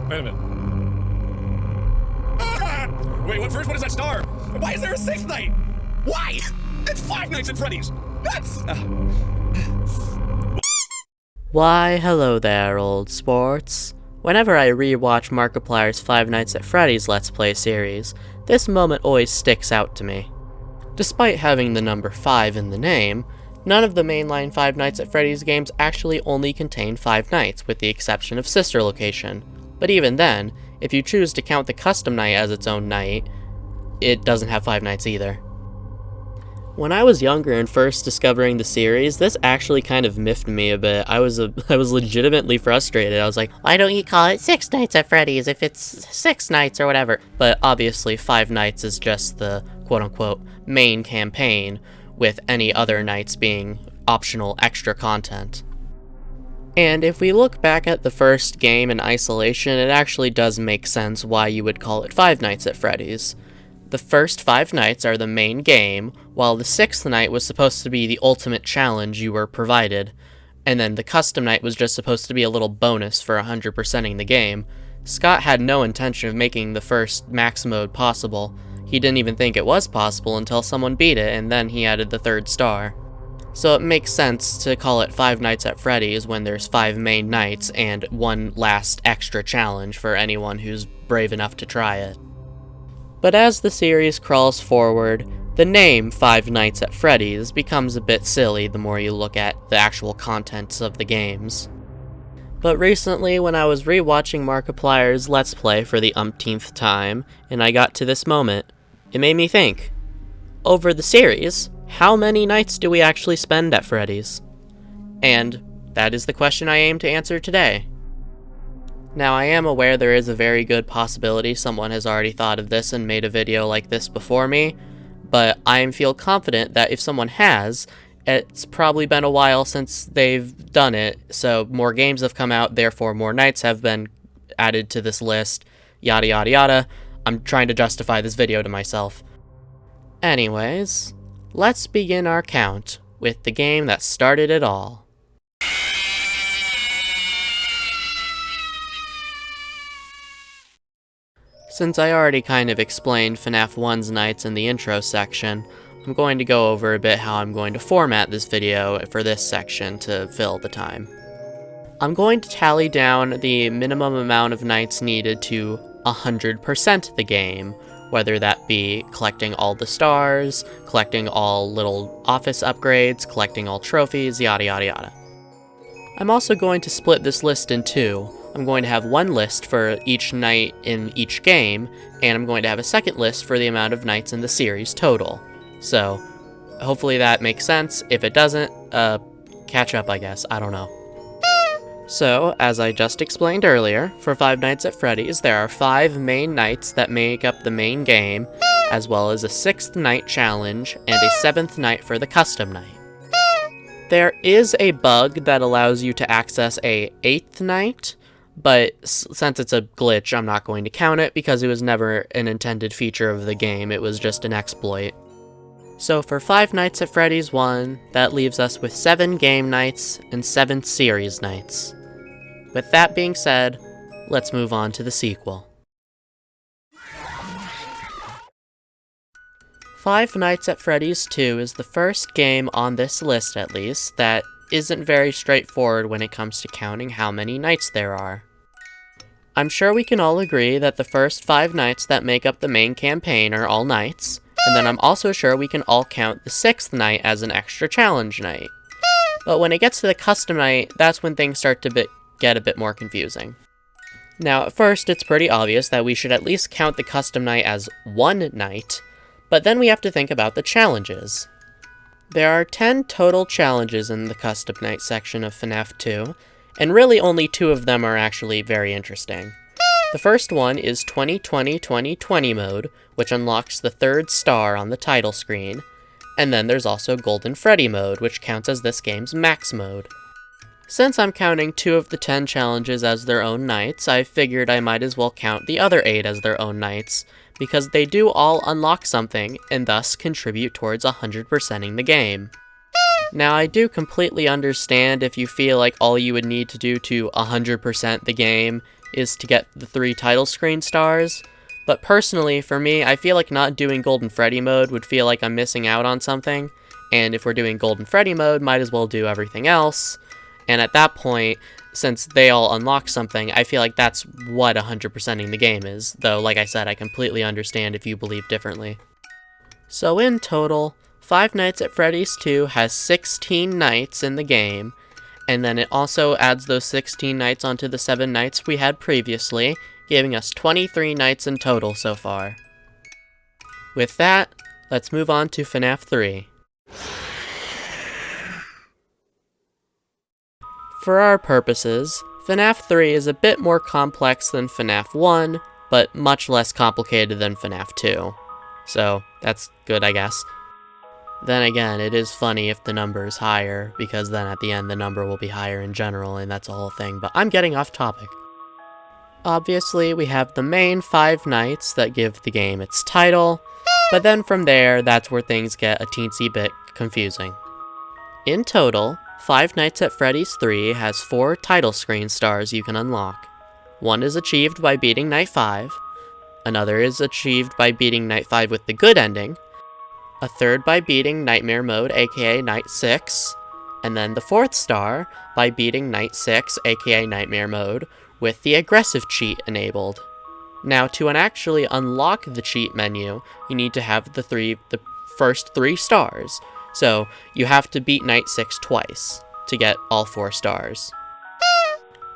Wait a minute. Ah! Wait, what is that star? Why is there a sixth night? Why? It's Five Nights at Freddy's. That's... Why, hello there, old sports. Whenever I rewatch Markiplier's Five Nights at Freddy's Let's Play series, this moment always sticks out to me. Despite having the number 5 in the name, none of the mainline Five Nights at Freddy's games actually only contain 5 nights, with the exception of Sister Location. But even then, if you choose to count the custom night as its own night, it doesn't have 5 nights either. When I was younger and first discovering the series, this actually kind of miffed me a bit. I was legitimately frustrated. I was like, why don't you call it 6 Nights at Freddy's if it's 6 nights or whatever? But obviously 5 nights is just the quote-unquote main campaign, with any other nights being optional extra content. And if we look back at the first game in isolation, it actually does make sense why you would call it Five Nights at Freddy's. The first 5 nights are the main game, while the 6th night was supposed to be the ultimate challenge you were provided, and then the custom night was just supposed to be a little bonus for 100%ing the game. Scott had no intention of making the first max mode possible. He didn't even think it was possible until someone beat it, and then he added the 3rd star. So it makes sense to call it Five Nights at Freddy's when there's 5 main nights and one last extra challenge for anyone who's brave enough to try it. But as the series crawls forward, the name Five Nights at Freddy's becomes a bit silly the more you look at the actual contents of the games. But recently, when I was rewatching Markiplier's Let's Play for the umpteenth time, and I got to this moment, it made me think, over the series, how many nights do we actually spend at Freddy's? And that is the question I aim to answer today. Now, I am aware there is a very good possibility someone has already thought of this and made a video like this before me, but I feel confident that if someone has, it's probably been a while since they've done it, so more games have come out, therefore more nights have been added to this list, yada yada yada. I'm trying to justify this video to myself. Anyways, let's begin our count with the game that started it all. Since I already kind of explained FNaF 1's nights in the intro section, I'm going to go over a bit how I'm going to format this video for this section to fill the time. I'm going to tally down the minimum amount of nights needed to 100% the game, whether that be collecting all the stars, collecting all little office upgrades, collecting all trophies, yada yada yada. I'm also going to split this list in 2. I'm going to have one list for each night in each game, and I'm going to have a second list for the amount of nights in the series total. So, hopefully that makes sense. If it doesn't, catch up, I guess. I don't know. So, as I just explained earlier, for Five Nights at Freddy's, there are 5 main nights that make up the main game, as well as a 6th night challenge and a 7th night for the custom night. There is a bug that allows you to access a 8th night, but since it's a glitch, I'm not going to count it because it was never an intended feature of the game, it was just an exploit. So for Five Nights at Freddy's 1, that leaves us with 7 game nights and 7 series nights. With that being said, let's move on to the sequel. Five Nights at Freddy's 2 is the first game on this list, at least, that isn't very straightforward when it comes to counting how many nights there are. I'm sure we can all agree that the first 5 nights that make up the main campaign are all nights, and then I'm also sure we can all count the 6th night as an extra challenge night. But when it gets to the custom night, that's when things start to get a bit more confusing. Now, at first, it's pretty obvious that we should at least count the custom night as one night, but then we have to think about the challenges. There are 10 total challenges in the custom night section of FNaF 2, and really only 2 of them are actually very interesting. The first one is 2020-2020 mode, which unlocks the 3rd star on the title screen, and then there's also Golden Freddy mode, which counts as this game's max mode. Since I'm counting 2 of the 10 challenges as their own nights, I figured I might as well count the other 8 as their own nights, because they do all unlock something, and thus contribute towards 100%ing the game. Now, I do completely understand if you feel like all you would need to do to 100% the game is to get the 3 title screen stars, but personally, for me, I feel like not doing Golden Freddy mode would feel like I'm missing out on something, and if we're doing Golden Freddy mode, might as well do everything else, and at that point, since they all unlock something, I feel like that's what 100%ing the game is, though, like I said, I completely understand if you believe differently. So in total, Five Nights at Freddy's 2 has 16 nights in the game, and then it also adds those 16 nights onto the 7 nights we had previously, giving us 23 nights in total so far. With that, let's move on to FNaF 3. For our purposes, FNaF 3 is a bit more complex than FNaF 1, but much less complicated than FNaF 2. So, that's good, I guess. Then again, it is funny if the number is higher, because then at the end the number will be higher in general, and that's a whole thing, but I'm getting off topic. Obviously, we have the main 5 nights that give the game its title, but then from there, that's where things get a teensy bit confusing. In total, Five Nights at Freddy's 3 has 4 title screen stars you can unlock. One is achieved by beating Night 5, another is achieved by beating Night 5 with the good ending, a third by beating Nightmare Mode, aka Night 6, and then the 4th star by beating Night 6, aka Nightmare Mode, with the aggressive cheat enabled. Now, to actually unlock the cheat menu, you need to have the first 3 stars, so you have to beat Night 6 twice to get all 4 stars.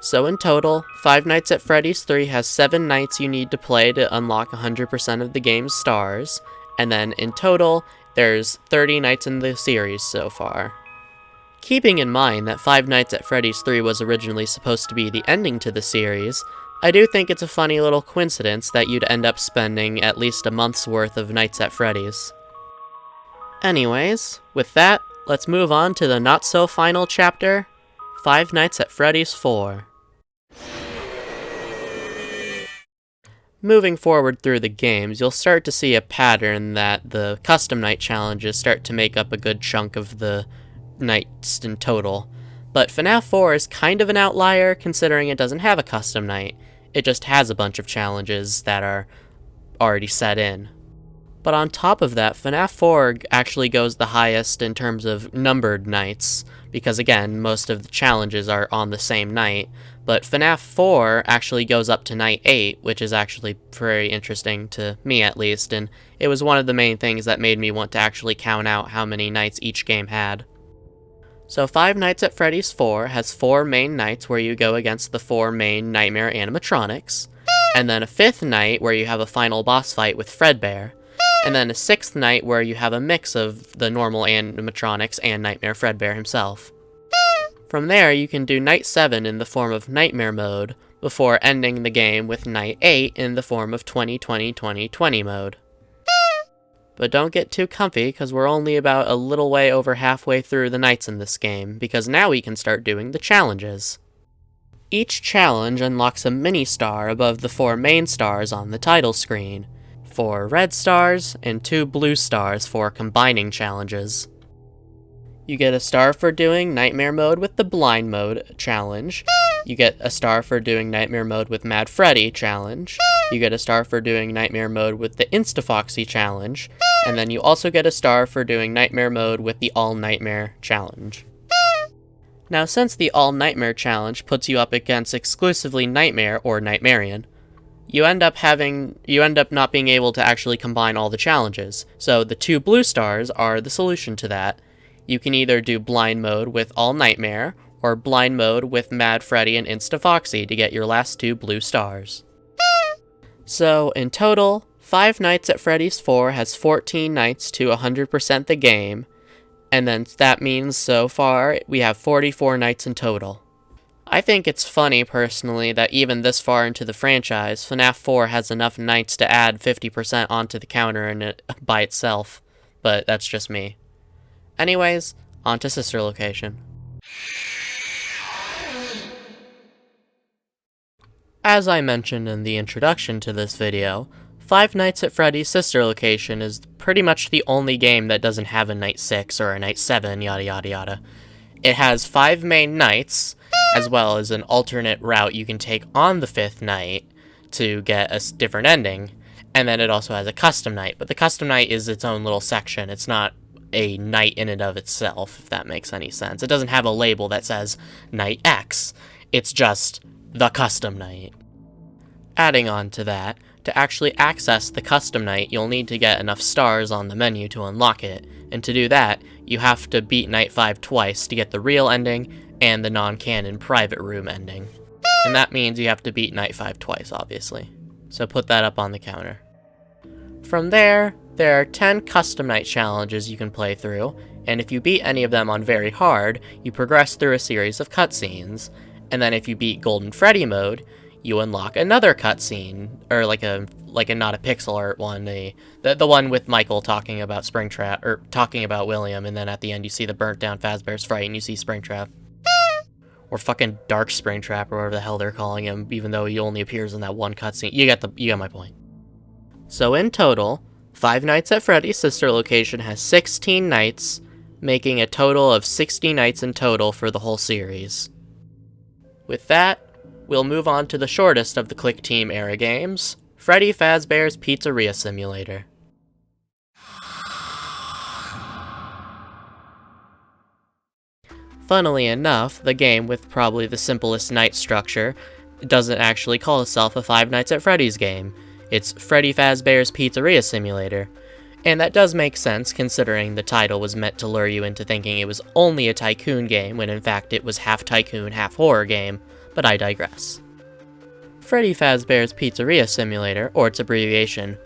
So in total, Five Nights at Freddy's 3 has 7 nights you need to play to unlock 100% of the game's stars, and then in total, there's 30 nights in the series so far. Keeping in mind that Five Nights at Freddy's 3 was originally supposed to be the ending to the series, I do think it's a funny little coincidence that you'd end up spending at least a month's worth of Nights at Freddy's. Anyways, with that, let's move on to the not-so-final chapter, Five Nights at Freddy's 4. Moving forward through the games, you'll start to see a pattern that the custom night challenges start to make up a good chunk of the nights in total. But FNaF 4 is kind of an outlier considering it doesn't have a custom night. It just has a bunch of challenges that are already set in. But on top of that, FNaF 4 actually goes the highest in terms of numbered nights, because again, most of the challenges are on the same night. But FNaF 4 actually goes up to Night 8, which is actually very interesting to me at least, and it was one of the main things that made me want to actually count out how many nights each game had. So Five Nights at Freddy's 4 has 4 main nights where you go against the 4 main Nightmare animatronics, and then a 5th night where you have a final boss fight with Fredbear, and then a 6th night where you have a mix of the normal animatronics and Nightmare Fredbear himself. From there, you can do Night 7 in the form of Nightmare Mode, before ending the game with Night 8 in the form of 2020-2020 mode. But don't get too comfy, because we're only about a little way over halfway through the nights in this game, because now we can start doing the challenges. Each challenge unlocks a mini-star above the 4 main stars on the title screen, 4 red stars, and 2 blue stars for combining challenges. You get a star for doing Nightmare Mode with the Blind Mode challenge. You get a star for doing Nightmare Mode with Mad Freddy challenge. You get a star for doing Nightmare Mode with the Insta-Foxy challenge. And then you also get a star for doing Nightmare Mode with the All Nightmare challenge. Now, since the All Nightmare challenge puts you up against exclusively Nightmare or Nightmarian, you end up not being able to actually combine all the challenges. So the 2 blue stars are the solution to that. You can either do Blind Mode with All Nightmare, or Blind Mode with Mad Freddy and Insta-Foxy to get your last 2 blue stars. So, in total, Five Nights at Freddy's 4 has 14 nights to 100% the game, and then that means so far we have 44 nights in total. I think it's funny, personally, that even this far into the franchise, FNaF 4 has enough nights to add 50% onto the counter by itself, but that's just me. Anyways, on to Sister Location. As I mentioned in the introduction to this video, Five Nights at Freddy's Sister Location is pretty much the only game that doesn't have a Night 6 or a Night 7, yada yada yada. It has 5 main nights, as well as an alternate route you can take on the 5th night to get a different ending. And then it also has a custom night, but the custom night is its own little section. It's not a night in and of itself, if that makes any sense. It doesn't have a label that says Night X. It's just the custom night. Adding on to that, to actually access the custom night, you'll need to get enough stars on the menu to unlock it, and to do that, you have to beat Night 5 twice to get the real ending and the non-canon private room ending. And that means you have to beat Night 5 twice, obviously. So put that up on the counter. From there are 10 custom night challenges you can play through, and if you beat any of them on very hard, you progress through a series of cutscenes, and then if you beat Golden Freddy mode, you unlock another cutscene, or like a not a pixel art one, the one with Michael talking about Springtrap, or talking about William, and then at the end you see the burnt down Fazbear's Fright and you see Springtrap. Or fucking Dark Springtrap, or whatever the hell they're calling him, even though he only appears in that one cutscene. You get my point. So in total, Five Nights at Freddy's sister location has 16 nights, making a total of 60 nights in total for the whole series. With that, we'll move on to the shortest of the Click Team era games, Freddy Fazbear's Pizzeria Simulator. Funnily enough, the game with probably the simplest night structure doesn't actually call itself a Five Nights at Freddy's game. It's Freddy Fazbear's Pizzeria Simulator. And that does make sense, considering the title was meant to lure you into thinking it was only a tycoon game, when in fact it was half tycoon, half horror game, but I digress. Freddy Fazbear's Pizzeria Simulator, or its abbreviation,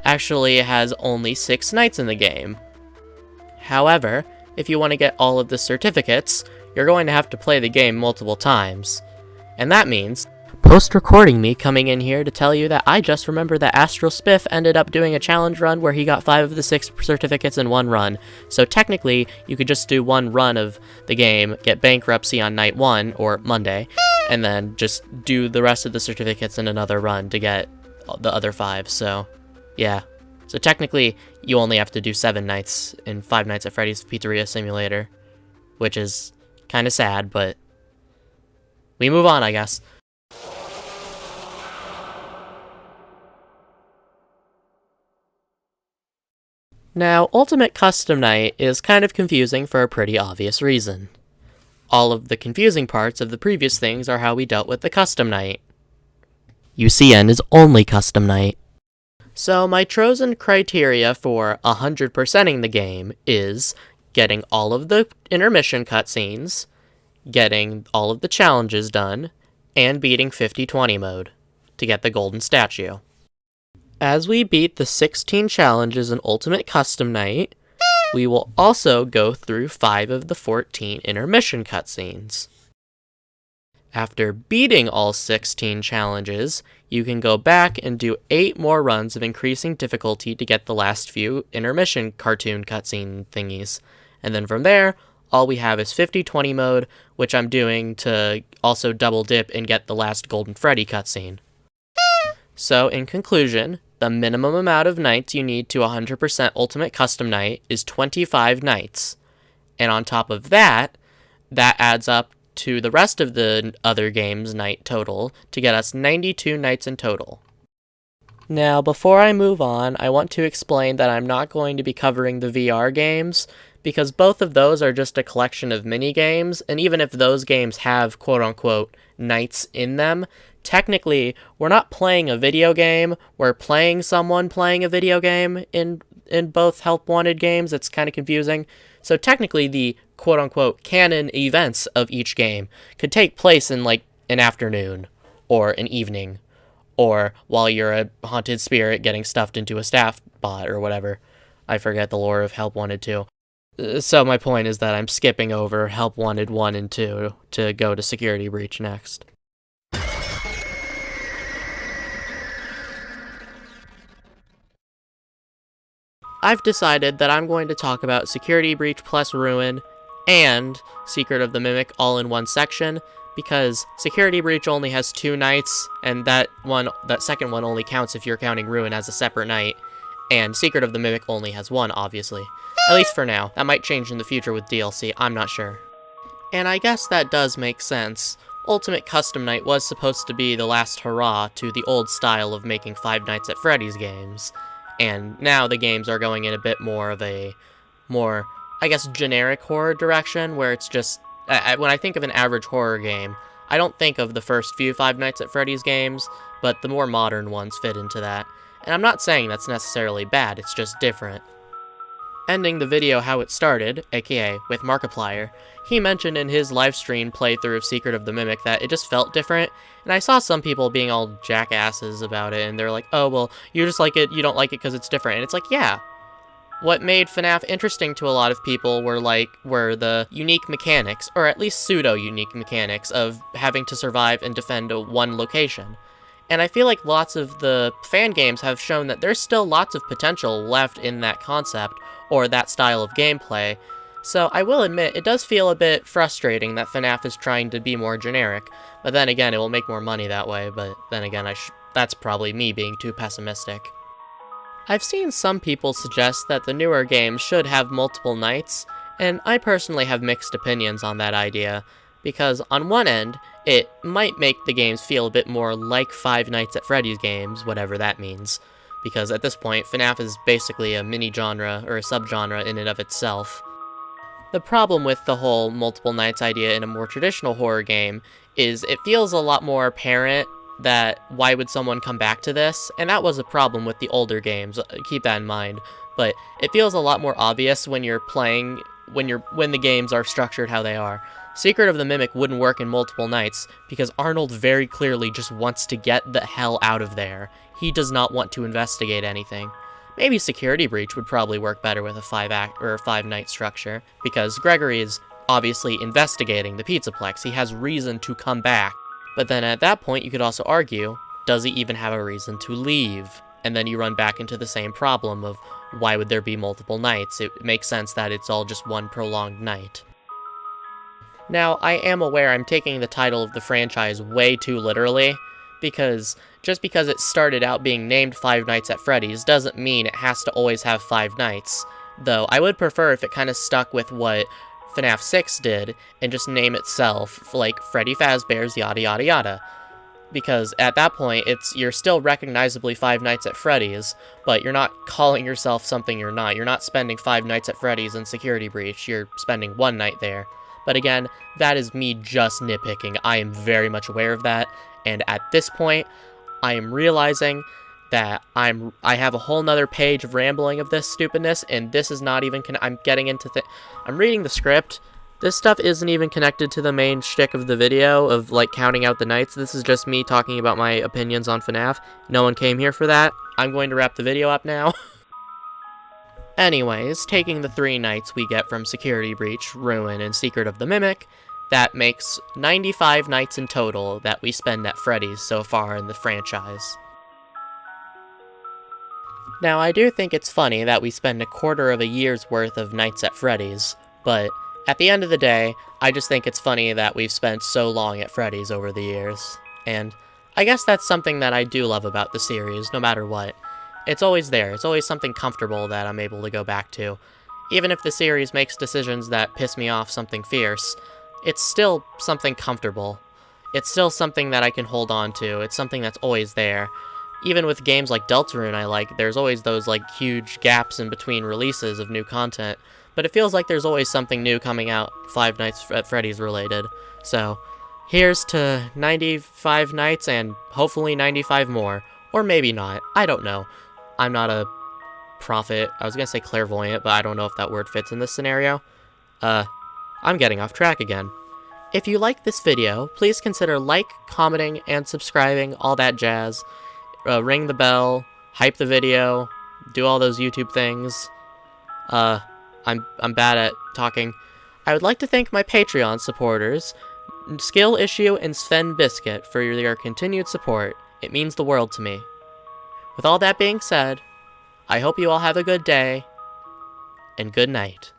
actually has only 6 nights in the game. However, if you want to get all of the certificates, you're going to have to play the game multiple times. And that means post-recording me coming in here to tell you that I just remembered that Astral Spiff ended up doing a challenge run where he got 5 of the 6 certificates in one run. So technically, you could just do one run of the game, get bankruptcy on night 1, or Monday, and then just do the rest of the certificates in another run to get the other 5, so yeah. So technically, you only have to do 7 nights in Five Nights at Freddy's Pizzeria Simulator, which is kind of sad, but we move on, I guess. Now, Ultimate Custom Night is kind of confusing for a pretty obvious reason. All of the confusing parts of the previous things are how we dealt with the Custom Night. UCN is only Custom Night. So my chosen criteria for 100%ing the game is getting all of the intermission cutscenes, getting all of the challenges done, and beating 50/20 mode to get the golden statue. As we beat the 16 challenges in Ultimate Custom Night, we will also go through 5 of the 14 intermission cutscenes. After beating all 16 challenges, you can go back and do 8 more runs of increasing difficulty to get the last few intermission cartoon cutscene thingies. And then from there, all we have is 50/20 mode, which I'm doing to also double dip and get the last Golden Freddy cutscene. So in conclusion, the minimum amount of nights you need to 100% Ultimate Custom Night is 25 nights. And on top of that, that adds up to the rest of the other game's night total to get us 92 nights in total. Now, before I move on, I want to explain that I'm not going to be covering the VR games, because both of those are just a collection of mini-games, and even if those games have quote-unquote nights in them, technically, we're not playing a video game, we're playing someone playing a video game in both Help Wanted games. It's kind of confusing. So technically, the quote-unquote canon events of each game could take place in, like, an afternoon, or an evening, or while you're a haunted spirit getting stuffed into a staff bot, or whatever. I forget the lore of Help Wanted 2. So my point is that I'm skipping over Help Wanted 1 and 2 to go to Security Breach next. I've decided that I'm going to talk about Security Breach plus Ruin and Secret of the Mimic all in one section, because Security Breach only has 2 nights, and that second one only counts if you're counting Ruin as a separate night, and Secret of the Mimic only has 1, obviously. At least for now. That might change in the future with DLC, I'm not sure. And I guess that does make sense. Ultimate Custom Night was supposed to be the last hurrah to the old style of making Five Nights at Freddy's games, and now the games are going in a bit more of a more, I guess, generic horror direction, where it's just, when I think of an average horror game, I don't think of the first few Five Nights at Freddy's games, but the more modern ones fit into that. And I'm not saying that's necessarily bad, it's just different. Ending the video how it started, aka with Markiplier, he mentioned in his livestream playthrough of Secret of the Mimic that it just felt different, and I saw some people being all jackasses about it, and they're like, oh, well, you just like it, you don't like it because it's different, and it's like, yeah. What made FNaF interesting to a lot of people were the unique mechanics, or at least pseudo-unique mechanics, of having to survive and defend one location. And I feel like lots of the fan games have shown that there's still lots of potential left in that concept, or that style of gameplay, so I will admit, it does feel a bit frustrating that FNaF is trying to be more generic, but then again, it will make more money that way, but then again, that's probably me being too pessimistic. I've seen some people suggest that the newer games should have multiple nights, and I personally have mixed opinions on that idea, because on one end, it might make the games feel a bit more like Five Nights at Freddy's games, whatever that means, because at this point, FNaF is basically a mini-genre, or a subgenre in and of itself. The problem with the whole multiple nights idea in a more traditional horror game is it feels a lot more apparent that why would someone come back to this, and that was a problem with the older games, keep that in mind, but it feels a lot more obvious when you're playing, when the games are structured how they are. Secret of the Mimic wouldn't work in multiple nights, because Arnold very clearly just wants to get the hell out of there. He does not want to investigate anything. Maybe Security Breach would probably work better with a 5-act or a 5-night structure, because Gregory is obviously investigating the Pizzaplex. He has reason to come back. But then at that point, you could also argue, does he even have a reason to leave? And then you run back into the same problem of why would there be multiple nights? It makes sense that it's all just one prolonged night. Now, I am aware I'm taking the title of the franchise way too literally, because just because it started out being named Five Nights at Freddy's doesn't mean it has to always have 5 nights. Though, I would prefer if it kind of stuck with what FNaF 6 did, and just name itself, like, Freddy Fazbear's yada yada yada. Because at that point, you're still recognizably Five Nights at Freddy's, but you're not calling yourself something you're not. You're not spending 5 nights at Freddy's and Security Breach, you're spending 1 night there. But again, that is me just nitpicking. I am very much aware of that, and at this point, I am realizing that I have a whole nother page of rambling of this stupidness, and this is not even, I'm getting into I'm reading the script. This stuff isn't even connected to the main shtick of the video of, like, counting out the nights. This is just me talking about my opinions on FNaF. No one came here for that. I'm going to wrap the video up now. Anyways, taking the 3 nights we get from Security Breach, Ruin, and Secret of the Mimic, that makes 95 nights in total that we spend at Freddy's so far in the franchise. Now, I do think it's funny that we spend a quarter of a year's worth of nights at Freddy's, but at the end of the day, I just think it's funny that we've spent so long at Freddy's over the years. And I guess that's something that I do love about the series, no matter what. It's always there. It's always something comfortable that I'm able to go back to. Even if the series makes decisions that piss me off something fierce, it's still something comfortable. It's still something that I can hold on to. It's something that's always there. Even with games like Deltarune I like, there's always those, like, huge gaps in between releases of new content, but it feels like there's always something new coming out Five Nights at Freddy's related. So, here's to 95 nights and hopefully 95 more. Or maybe not. I don't know. I'm not a prophet. I was gonna say clairvoyant, but I don't know if that word fits in this scenario. I'm getting off track again. If you like this video, please consider commenting, and subscribing, all that jazz. Ring the bell, hype the video, do all those YouTube things. I'm bad at talking. I would like to thank my Patreon supporters, Skill Issue and Sven Biscuit, for their continued support. It means the world to me. With all that being said, I hope you all have a good day, and good night.